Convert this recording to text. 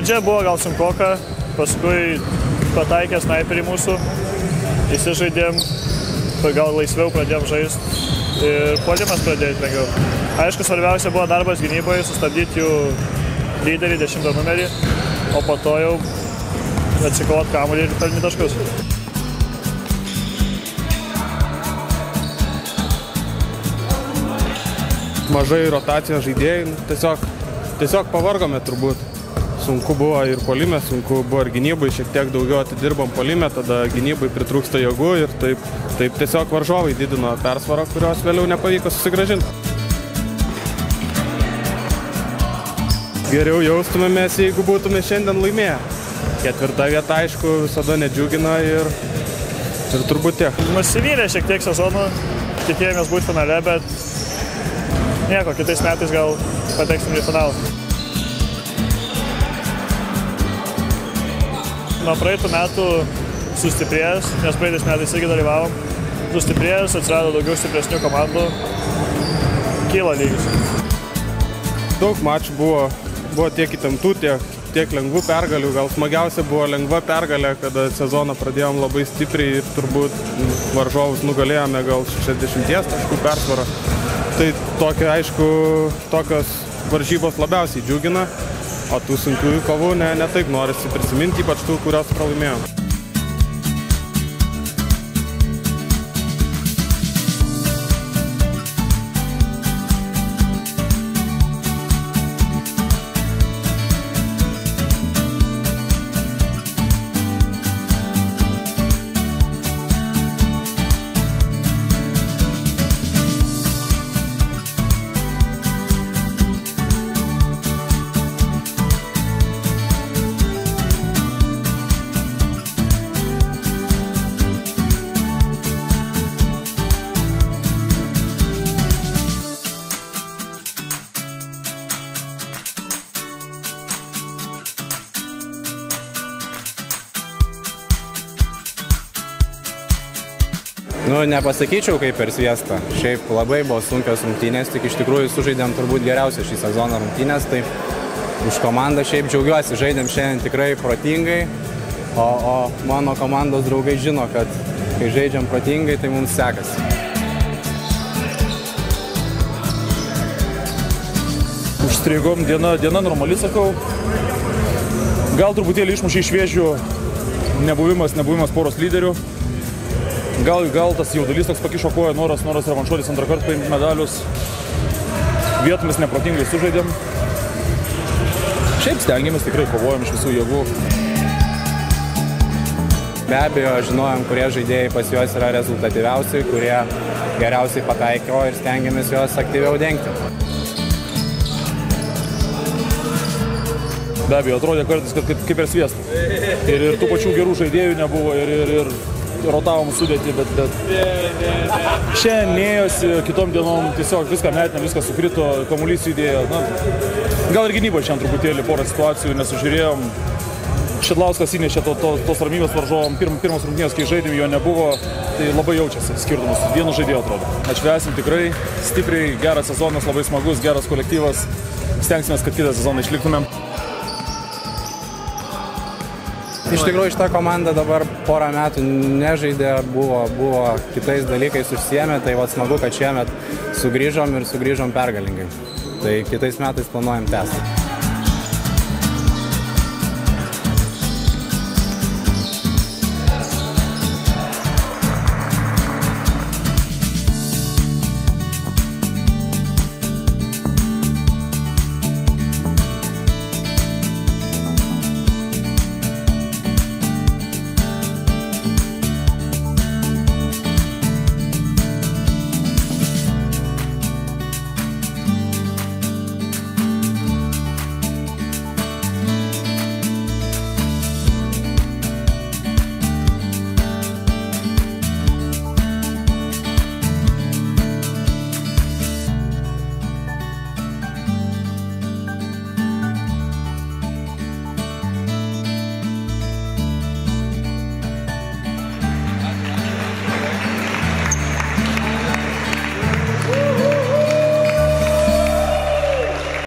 Pradžia buvo gal sunkoka, paskui pataikė snaiperį mūsų, įsižaidėm, gal laisviau pradėjom žaisti ir puolimas pradėti lengviau. Aišku, svarbiausia buvo darbas gynyboje, sustabdyti jų lyderį 10 numerį, o po to jau atsikovot kamuolį ir pelnyti taškus. Mažai rotacijos žaidėjai, tiesiog pavargome turbūt. Sunku buvo ir puolime, sunku buvo ir gynybai, šiek tiek daugiau atidirbom puolime, tada gynybai pritrūksta jėgų ir taip tiesiog varžovai didino persvarą, kurios vėliau nepavyko susigrąžinti. Geriau jaustumėmės, jeigu būtume šiandien laimėję. Ketvirta vieta, aišku, visada nedžiugina ir turbūt tiek. Nusivylė šiek tiek sezonų, tikėjomės būti finale, bet nieko, kitais metais gal pateksim į finalą. Nuo praeitų metų sustiprėjęs, nes praeitais metais irgi dalyvavom, sustiprėjęs, atsirado daugiau stipresnių komandų, kyla lygis. Daug mačų buvo tiek įtemptų, tiek lengvų pergalių. Gal smagiausia buvo lengva pergalė, kada sezoną pradėjom labai stipriai ir turbūt varžovus nugalėjome gal 60 taškų persvarą. Tai tokios varžybos labiausiai džiugina, o tų sunkiųjų kovų ne taip norisi prisiminti, ypač tų, kurios pralaimėjom. Nepasakyčiau kaip per sviestą. Šiaip labai buvo sunkios rungtynės, tik iš tikrųjų sužaidėm turbūt geriausią šį sezoną rungtynės, tai už komandą šiaip džiaugiuosi, žaidėm šiandien tikrai protingai, o mano komandos draugai žino, kad kai žaidžiam protingai, tai mums sekasi. Užstrigom, diena normali, sakau. Gal truputėlį išmušė iš vėžių nebuvimas poros lyderių. Gal tas jaudulys toks pakišo koją, noras revanšuotis antrą kartą paimti medalius. Vietomis neprotingai sužaidėm. Šiaip stengiamės, tikrai kovojam iš visų jėgų. Be abejo, žinojom, kurie žaidėjai pas juos yra rezultatyviausi, kurie geriausiai pataiko ir stengiamės juos aktyviau dengti. Be abejo, atrodė kartais, kad kaip per sviestą. Ir tų pačių gerų žaidėjų nebuvo ir rotavom sudėtį, bet šiandien nėjosi, kitom dienom tiesiog viską metinė, viską sukrito, kamuolys judėjo. Gal ir gynyboje šiandien truputėlį porą situacijų nesužiūrėjom. Šidlauskas įnešė tos ramybės varžovom. Pirmas rungtynės, kai žaidėm, jo nebuvo, tai labai jaučiasi skirtumas. Vienu žaidėju atrodo. Atšvęsim tikrai stipriai, geras sezonas, labai smagus, geras kolektyvas. Stengsimės, kad kitą sezoną išliktumėm. Iš tikrųjų, šitą komandą dabar porą metų nežaidė, buvo kitais dalykais užsiėmė, tai smagu, kad šiemet sugrįžom pergalingai. Tai kitais metais planuojam tęsti.